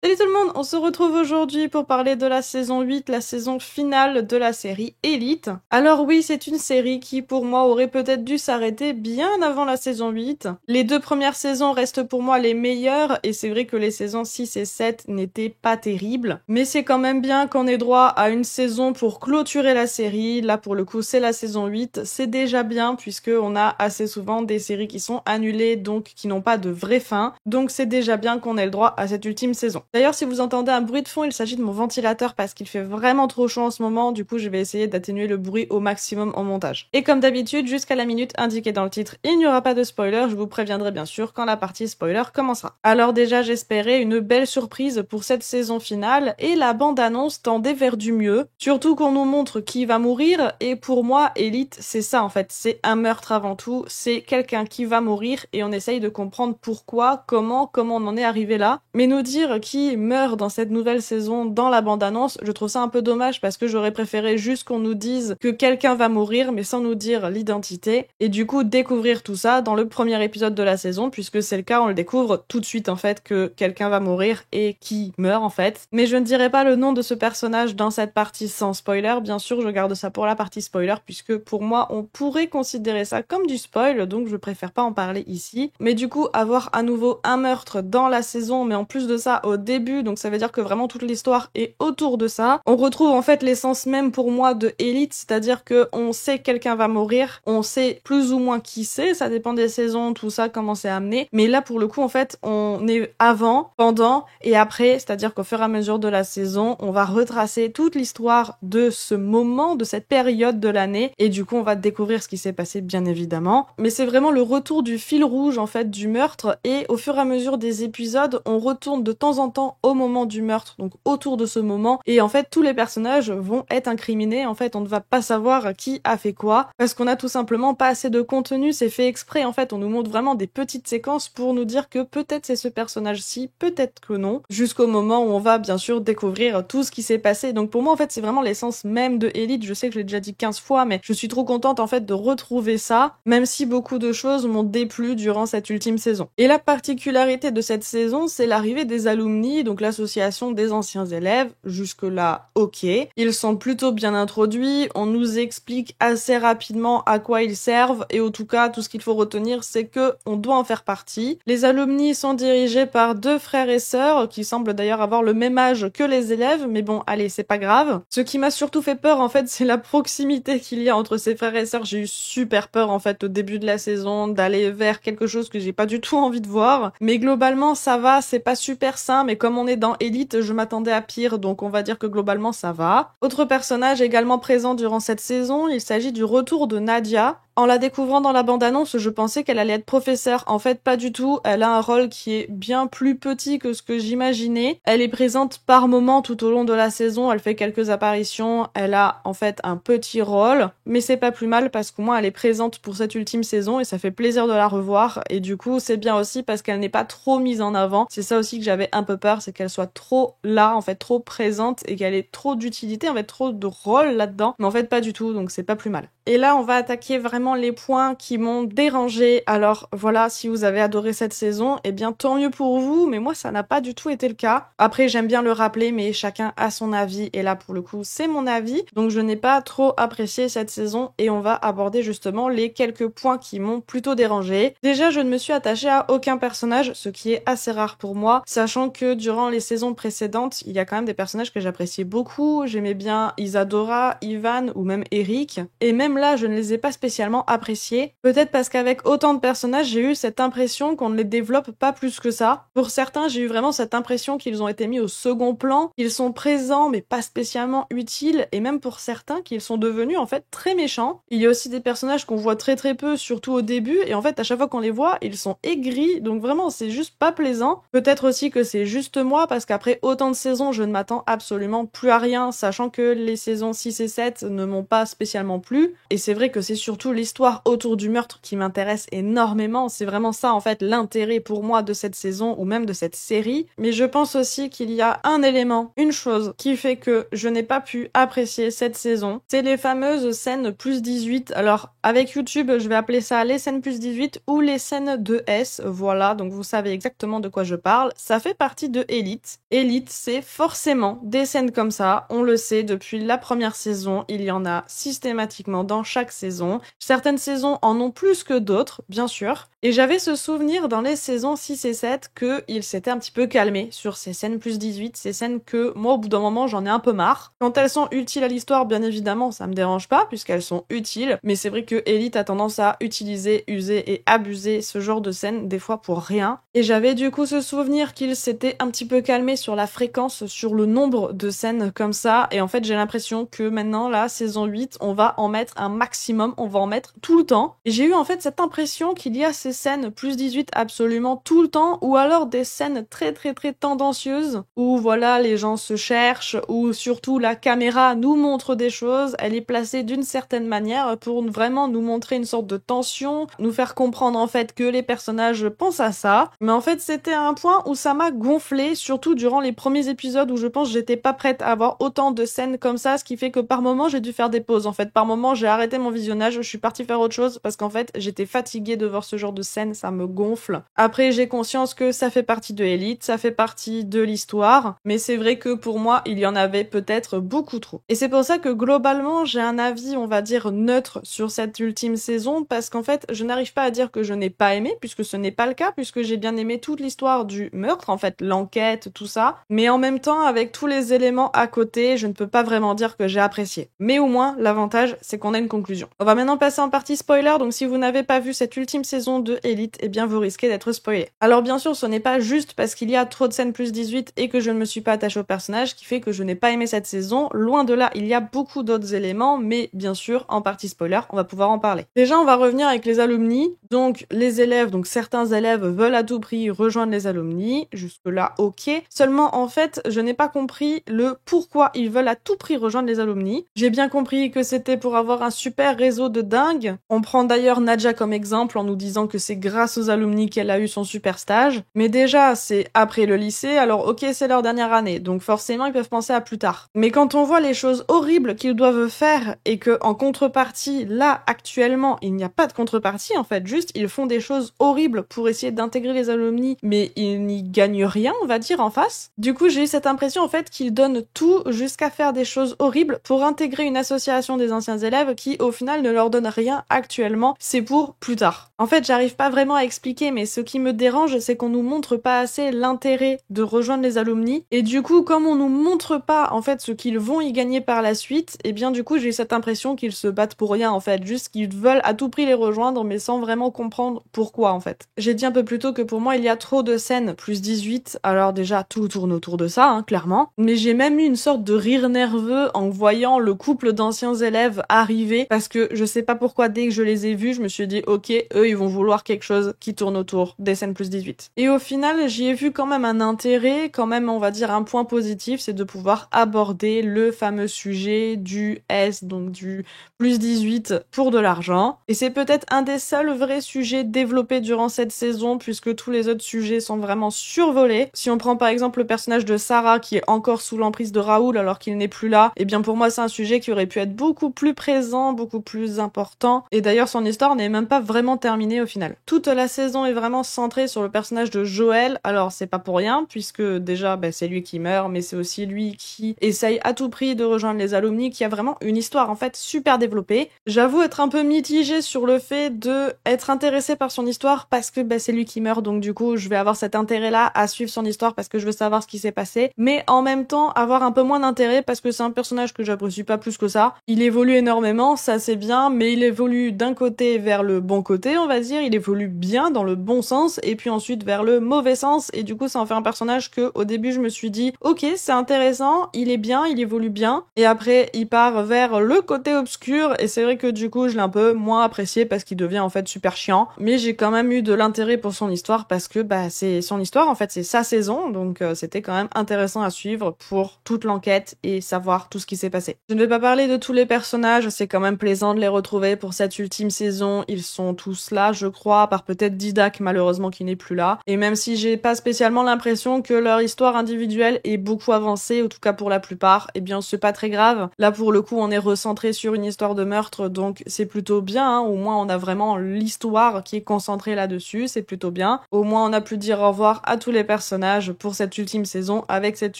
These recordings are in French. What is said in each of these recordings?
Salut tout le monde, on se retrouve aujourd'hui pour parler de la saison 8, la saison finale de la série Elite. Alors oui, c'est une série qui pour moi aurait peut-être dû s'arrêter bien avant la saison 8. Les deux premières saisons restent pour moi les meilleures et c'est vrai que les saisons 6 et 7 n'étaient pas terribles. Mais c'est quand même bien qu'on ait droit à une saison pour clôturer la série. Là pour le coup c'est la saison 8, c'est déjà bien puisque on a assez souvent des séries qui sont annulées donc qui n'ont pas de vraie fin. Donc c'est déjà bien qu'on ait le droit à cette ultime saison. D'ailleurs, si vous entendez un bruit de fond, il s'agit de mon ventilateur parce qu'il fait vraiment trop chaud en ce moment, du coup je vais essayer d'atténuer le bruit au maximum en montage. Et comme d'habitude, jusqu'à la minute indiquée dans le titre, il n'y aura pas de spoiler, je vous préviendrai bien sûr quand la partie spoiler commencera. Alors déjà, j'espérais une belle surprise pour cette saison finale, et la bande-annonce tendait vers du mieux, surtout qu'on nous montre qui va mourir, et pour moi, Elite, c'est ça en fait, c'est un meurtre avant tout, c'est quelqu'un qui va mourir, et on essaye de comprendre pourquoi, comment on en est arrivé là, mais nous dire qui meurt dans cette nouvelle saison dans la bande-annonce, je trouve ça un peu dommage parce que j'aurais préféré juste qu'on nous dise que quelqu'un va mourir mais sans nous dire l'identité et du coup découvrir tout ça dans le premier épisode de la saison puisque c'est le cas, on le découvre tout de suite en fait que quelqu'un va mourir et qui meurt en fait. Mais je ne dirai pas le nom de ce personnage dans cette partie sans spoiler, bien sûr je garde ça pour la partie spoiler puisque pour moi on pourrait considérer ça comme du spoil donc je préfère pas en parler ici. Mais du coup avoir à nouveau un meurtre dans la saison mais en plus de ça au début, donc ça veut dire que vraiment toute l'histoire est autour de ça. On retrouve en fait l'essence même pour moi de Elite, c'est-à-dire que on sait que quelqu'un va mourir, on sait plus ou moins qui c'est, ça dépend des saisons, tout ça, comment c'est amené. Mais là pour le coup en fait on est avant, pendant et après, c'est-à-dire qu'au fur et à mesure de la saison, on va retracer toute l'histoire de ce moment, de cette période de l'année et du coup on va découvrir ce qui s'est passé bien évidemment. Mais c'est vraiment le retour du fil rouge en fait du meurtre et au fur et à mesure des épisodes, on retourne de temps en temps au moment du meurtre, donc autour de ce moment, et en fait tous les personnages vont être incriminés, en fait on ne va pas savoir qui a fait quoi, parce qu'on a tout simplement pas assez de contenu, c'est fait exprès, en fait on nous montre vraiment des petites séquences pour nous dire que peut-être c'est ce personnage-ci, peut-être que non, jusqu'au moment où on va bien sûr découvrir tout ce qui s'est passé, donc pour moi en fait c'est vraiment l'essence même de Elite, je sais que je l'ai déjà dit 15 fois, mais je suis trop contente en fait de retrouver ça, même si beaucoup de choses m'ont déplu durant cette ultime saison. Et la particularité de cette saison, c'est l'arrivée des alumni, donc l'association des anciens élèves, jusque-là, ok. Ils sont plutôt bien introduits, on nous explique assez rapidement à quoi ils servent, et en tout cas, tout ce qu'il faut retenir, c'est que on doit en faire partie. Les alumni sont dirigés par deux frères et sœurs, qui semblent d'ailleurs avoir le même âge que les élèves, mais bon, allez, c'est pas grave. Ce qui m'a surtout fait peur, en fait, c'est la proximité qu'il y a entre ces frères et sœurs. J'ai eu super peur, en fait, au début de la saison, d'aller vers quelque chose que j'ai pas du tout envie de voir. Mais globalement, ça va, c'est pas super sain, mais comme on est dans Elite, je m'attendais à pire, donc on va dire que globalement ça va. Autre personnage également présent durant cette saison, il s'agit du retour de Nadia. En la découvrant dans la bande-annonce, je pensais qu'elle allait être professeure. En fait, pas du tout. Elle a un rôle qui est bien plus petit que ce que j'imaginais. Elle est présente par moments tout au long de la saison. Elle fait quelques apparitions. Elle a, en fait, un petit rôle. Mais c'est pas plus mal parce qu'au moins elle est présente pour cette ultime saison et ça fait plaisir de la revoir. Et du coup, c'est bien aussi parce qu'elle n'est pas trop mise en avant. C'est ça aussi que j'avais un peu peur, c'est qu'elle soit trop là, en fait, trop présente et qu'elle ait trop d'utilité, en fait, trop de rôle là-dedans. Mais en fait, pas du tout, donc c'est pas plus mal. Et là, on va attaquer vraiment les points qui m'ont dérangé. Alors voilà, si vous avez adoré cette saison, eh bien tant mieux pour vous, mais moi ça n'a pas du tout été le cas. Après, j'aime bien le rappeler, mais chacun a son avis, et là pour le coup c'est mon avis, donc je n'ai pas trop apprécié cette saison, et on va aborder justement les quelques points qui m'ont plutôt dérangé. Déjà, je ne me suis attachée à aucun personnage, ce qui est assez rare pour moi, sachant que durant les saisons précédentes, il y a quand même des personnages que j'appréciais beaucoup, j'aimais bien Isadora, Ivan ou même Eric, et même là je ne les ai pas spécialement appréciés. Peut-être parce qu'avec autant de personnages, j'ai eu cette impression qu'on ne les développe pas plus que ça. Pour certains, j'ai eu vraiment cette impression qu'ils ont été mis au second plan, qu'ils sont présents mais pas spécialement utiles, et même pour certains qu'ils sont devenus en fait très méchants. Il y a aussi des personnages qu'on voit très très peu, surtout au début, et en fait à chaque fois qu'on les voit, ils sont aigris, donc vraiment c'est juste pas plaisant. Peut-être aussi que c'est juste moi, parce qu'après autant de saisons, je ne m'attends absolument plus à rien, sachant que les saisons 6 et 7 ne m'ont pas spécialement plu, et c'est vrai que c'est surtout l'histoire autour du meurtre qui m'intéresse énormément. C'est vraiment ça, en fait, l'intérêt pour moi de cette saison ou même de cette série. Mais je pense aussi qu'il y a un élément, une chose qui fait que je n'ai pas pu apprécier cette saison. C'est les fameuses scènes plus 18. Alors, avec YouTube, je vais appeler ça les scènes plus 18 ou les scènes de S. Voilà, donc vous savez exactement de quoi je parle. Ça fait partie de Elite. Elite, c'est forcément des scènes comme ça. On le sait, depuis la première saison, il y en a systématiquement dans chaque saison. Certaines saisons en ont plus que d'autres, bien sûr. Et j'avais ce souvenir dans les saisons 6 et 7 qu'il s'était un petit peu calmé sur ces scènes plus 18, ces scènes que moi, au bout d'un moment, j'en ai un peu marre. Quand elles sont utiles à l'histoire, bien évidemment, ça me dérange pas, puisqu'elles sont utiles, mais c'est vrai que Elite a tendance à utiliser, user et abuser ce genre de scènes, des fois pour rien. Et j'avais du coup ce souvenir qu'il s'était un petit peu calmé sur la fréquence, sur le nombre de scènes comme ça, et en fait j'ai l'impression que maintenant, la saison 8, on va en mettre un maximum, on va en mettre tout le temps. Et j'ai eu en fait cette impression qu'il y a ces scènes plus 18 absolument tout le temps, ou alors des scènes très tendancieuses, où voilà, les gens se cherchent, où surtout la caméra nous montre des choses, elle est placée d'une certaine manière pour vraiment nous montrer une sorte de tension, nous faire comprendre en fait que les personnages pensent à ça. Mais en fait c'était un point où ça m'a gonflé, surtout durant les premiers épisodes où je pense que j'étais pas prête à avoir autant de scènes comme ça, ce qui fait que par moment j'ai dû faire des pauses. En fait, par moment j'ai arrêté mon visionnage, je suis partie faire autre chose parce qu'en fait j'étais fatiguée de voir ce genre de scène, ça me gonfle. Après j'ai conscience que ça fait partie de Elite, ça fait partie de l'histoire, mais c'est vrai que pour moi il y en avait peut-être beaucoup trop. Et c'est pour ça que globalement j'ai un avis, on va dire, neutre sur cette ultime saison, parce qu'en fait je n'arrive pas à dire que je n'ai pas aimé, puisque ce n'est pas le cas, puisque j'ai bien aimé toute l'histoire du meurtre, en fait l'enquête, tout ça, mais en même temps avec tous les éléments à côté, je ne peux pas vraiment dire que j'ai apprécié. Mais au moins l'avantage c'est qu'on a une conclusion. On va maintenant passer en partie spoiler, donc si vous n'avez pas vu cette ultime saison de Elite, eh bien vous risquez d'être spoilé. Alors bien sûr ce n'est pas juste parce qu'il y a trop de scènes plus 18 et que je ne me suis pas attachée au personnage qui fait que je n'ai pas aimé cette saison, loin de là, il y a beaucoup d'autres éléments, mais bien sûr en partie spoiler, on va pouvoir en parler. Déjà on va revenir avec les alumni, donc les élèves, donc certains élèves veulent à tout prix rejoindre les alumni, jusque là ok, seulement en fait je n'ai pas compris le pourquoi ils veulent à tout prix rejoindre les alumni. J'ai bien compris que c'était pour avoir un super réseau de dingue, on prend d'ailleurs Nadja comme exemple en nous disant que c'est grâce aux alumni qu'elle a eu son super stage, mais déjà c'est après le lycée, alors ok c'est leur dernière année, donc forcément ils peuvent penser à plus tard. Mais quand on voit les choses horribles qu'ils doivent faire et que en contrepartie, là actuellement il n'y a pas de contrepartie en fait, juste ils font des choses horribles pour essayer d'intégrer les alumni, mais ils n'y gagnent rien on va dire en face. Du coup j'ai eu cette impression en fait qu'ils donnent tout jusqu'à faire des choses horribles pour intégrer une association des anciens élèves qui au final ne leur donne rien actuellement, c'est pour plus tard. En fait j'arrive pas vraiment à expliquer, mais ce qui me dérange c'est qu'on nous montre pas assez l'intérêt de rejoindre les alumni, et du coup comme on nous montre pas en fait ce qu'ils vont y gagner par la suite, et bien du coup j'ai cette impression qu'ils se battent pour rien en fait, juste qu'ils veulent à tout prix les rejoindre mais sans vraiment comprendre pourquoi en fait. J'ai dit un peu plus tôt que pour moi il y a trop de scènes plus 18, alors déjà tout tourne autour de ça clairement, mais j'ai même eu une sorte de rire nerveux en voyant le couple d'anciens élèves arriver, parce que je sais pas pourquoi dès que je les ai vus je me suis dit ok, eux ils vont vouloir quelque chose qui tourne autour des scènes plus 18. Et au final j'y ai vu quand même un intérêt, quand même on va dire un point positif, c'est de pouvoir aborder le fameux sujet du S, donc du plus 18 pour de l'argent. Et c'est peut-être un des seuls vrais sujets développés durant cette saison, puisque tous les autres sujets sont vraiment survolés. Si on prend par exemple le personnage de Sarah qui est encore sous l'emprise de Raoul alors qu'il n'est plus là, et bien pour moi c'est un sujet qui aurait pu être beaucoup plus présent, beaucoup plus important. Et d'ailleurs son histoire n'est même pas vraiment terminée au final. Toute la saison est vraiment centrée sur le personnage de Joël. Alors c'est pas pour rien, puisque déjà c'est lui qui meurt, mais c'est aussi lui qui essaye à tout prix de rejoindre les alumni, qui a vraiment une histoire en fait super développée. J'avoue être un peu mitigée sur le fait de être intéressée par son histoire parce que c'est lui qui meurt, donc du coup je vais avoir cet intérêt là à suivre son histoire parce que je veux savoir ce qui s'est passé, mais en même temps avoir un peu moins d'intérêt parce que c'est un personnage que j'apprécie pas plus que ça. Il évolue énormément, ça c'est bien, mais il évolue d'un côté vers le bon côté on va dire, il évolue bien dans le bon sens et puis ensuite vers le mauvais sens et du coup ça en fait un personnage que au début je me suis dit ok c'est intéressant, il est bien, il évolue bien et après il part vers le côté obscur et c'est vrai que du coup je l'ai un peu moins apprécié parce qu'il devient en fait super chiant, mais j'ai quand même eu de l'intérêt pour son histoire parce que bah c'est son histoire en fait, c'est sa saison donc c'était quand même intéressant à suivre pour toute l'enquête et savoir tout ce qui s'est passé. Je ne vais pas parler de tous les personnages, c'est quand même plaisant de les retrouver pour cette ultime saison, ils sont tous là je crois, à part peut-être Didac malheureusement qui n'est plus là, et même si j'ai pas spécialement l'impression que leur histoire individuelle est beaucoup avancée, en tout cas pour la plupart, eh bien c'est pas très grave. Là pour le coup on est recentré sur une histoire de meurtre donc c'est plutôt bien, hein. Au moins on a vraiment l'histoire qui est concentrée là-dessus, c'est plutôt bien. Au moins on a pu dire au revoir à tous les personnages pour cette ultime saison avec cet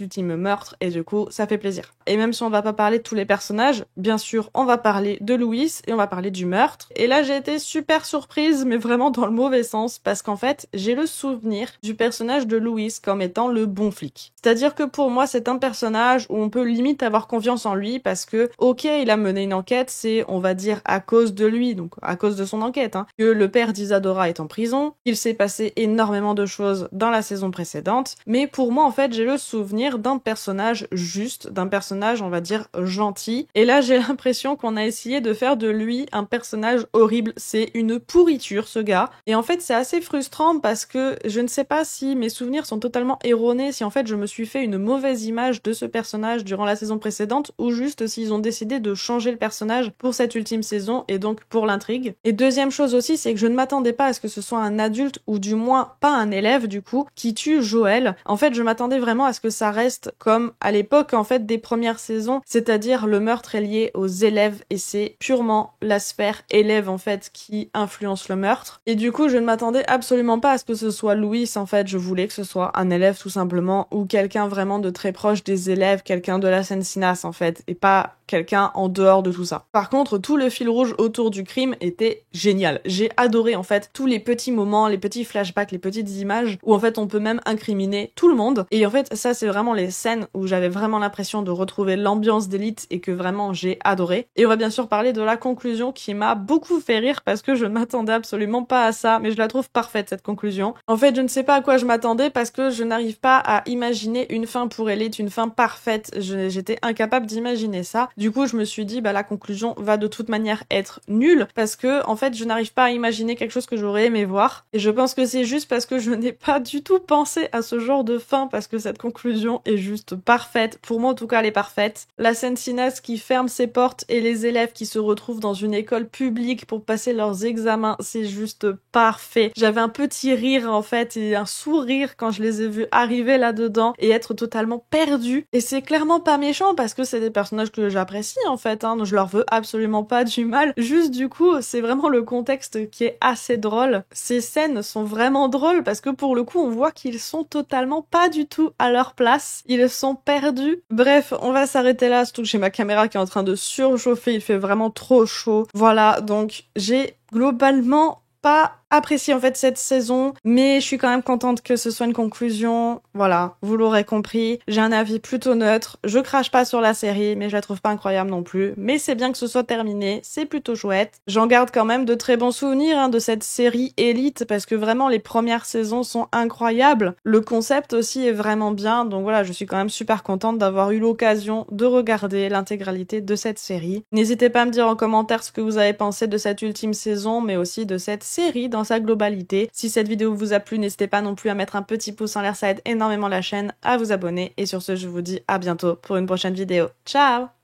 ultime meurtre et du coup ça fait plaisir. Et même si on va pas parler de tous les personnages, bien sûr on va parler de Louis et on va parler du meurtre. Et là j'ai été super surprise mais vraiment dans le mauvais sens parce qu'en fait j'ai le souvenir du personnage de Louis comme étant le bon flic. C'est-à-dire que pour moi c'est un personnage où on peut limite avoir confiance en lui parce que ok il a mené une enquête, c'est on va dire à cause de lui, donc à cause de son enquête, hein, que le père d'Isadora est en prison, il s'est passé énormément de choses dans la saison précédente, mais pour moi en fait j'ai le souvenir d'un personnage juste, d'un personnage on va dire gentil, et là j'ai l'impression qu'on a essayé de faire de lui un personnage horrible, c'est une pourriture ce gars, et en fait c'est assez frustrant parce que je ne sais pas si mes souvenirs sont totalement erronés, si en fait je me suis fait une mauvaise image de ce personnage durant la saison précédente, ou juste s'ils ont décidé de changer le personnage pour cette ultime saison et donc pour l'intrigue. Et deuxième chose aussi, c'est que je ne m'attendais pas à ce que ce soit un adulte, ou du moins pas un élève du coup, qui tue Joël. En fait je m'attendais vraiment à ce que ça reste comme à l'époque en fait des premières saisons, c'est-à-dire le meurtre est lié aux élèves et c'est purement la sphère élève en fait qui influence le meurtre. Et du coup je ne m'attendais absolument pas à ce que ce soit Louis, en fait je voulais que ce soit un élève tout simplement, ou quelqu'un vraiment de très proche des élèves, quelqu'un de la Sensinas en fait, et pas quelqu'un en dehors de tout ça. Par contre, tout le fil rouge autour du crime était génial. J'ai adoré en fait tous les petits moments, les petits flashbacks, les petites images où en fait on peut même incriminer tout le monde. Et en fait ça c'est vraiment les scènes où j'avais vraiment l'impression de retrouver l'ambiance d'Élite et que vraiment j'ai adoré. Et on va bien sûr parler de la conclusion qui m'a beaucoup fait rire parce que je ne m'attendais absolument pas à ça, mais je la trouve parfaite cette conclusion. En fait je ne sais pas à quoi je m'attendais parce que je n'arrive pas à imaginer une fin pour Élite, une fin parfaite. J'étais incapable d'imaginer ça. Du coup, je me suis dit, bah, la conclusion va de toute manière être nulle parce que, en fait, je n'arrive pas à imaginer quelque chose que j'aurais aimé voir. Et je pense que c'est juste parce que je n'ai pas du tout pensé à ce genre de fin parce que cette conclusion est juste parfaite. Pour moi, en tout cas, elle est parfaite. La Sensinas qui ferme ses portes et les élèves qui se retrouvent dans une école publique pour passer leurs examens, c'est juste parfait. J'avais un petit rire, en fait, et un sourire quand je les ai vus arriver là-dedans et être totalement perdus. Et c'est clairement pas méchant parce que c'est des personnages que j'apprécie en fait, hein. Je leur veux absolument pas du mal. Juste du coup, c'est vraiment le contexte qui est assez drôle. Ces scènes sont vraiment drôles parce que pour le coup, on voit qu'ils sont totalement pas du tout à leur place. Ils sont perdus. Bref, on va s'arrêter là, surtout que j'ai ma caméra qui est en train de surchauffer, il fait vraiment trop chaud. Voilà, donc j'ai globalement pas apprécié en fait cette saison, mais je suis quand même contente que ce soit une conclusion. Voilà, vous l'aurez compris, j'ai un avis plutôt neutre, je crache pas sur la série, mais je la trouve pas incroyable non plus, mais c'est bien que ce soit terminé, c'est plutôt chouette. J'en garde quand même de très bons souvenirs hein, de cette série Élite, parce que vraiment les premières saisons sont incroyables, le concept aussi est vraiment bien, donc voilà, je suis quand même super contente d'avoir eu l'occasion de regarder l'intégralité de cette série. N'hésitez pas à me dire en commentaire ce que vous avez pensé de cette ultime saison, mais aussi de cette série dans sa globalité. Si cette vidéo vous a plu, n'hésitez pas non plus à mettre un petit pouce en l'air, ça aide énormément la chaîne, à vous abonner, et sur ce, je vous dis à bientôt pour une prochaine vidéo. Ciao!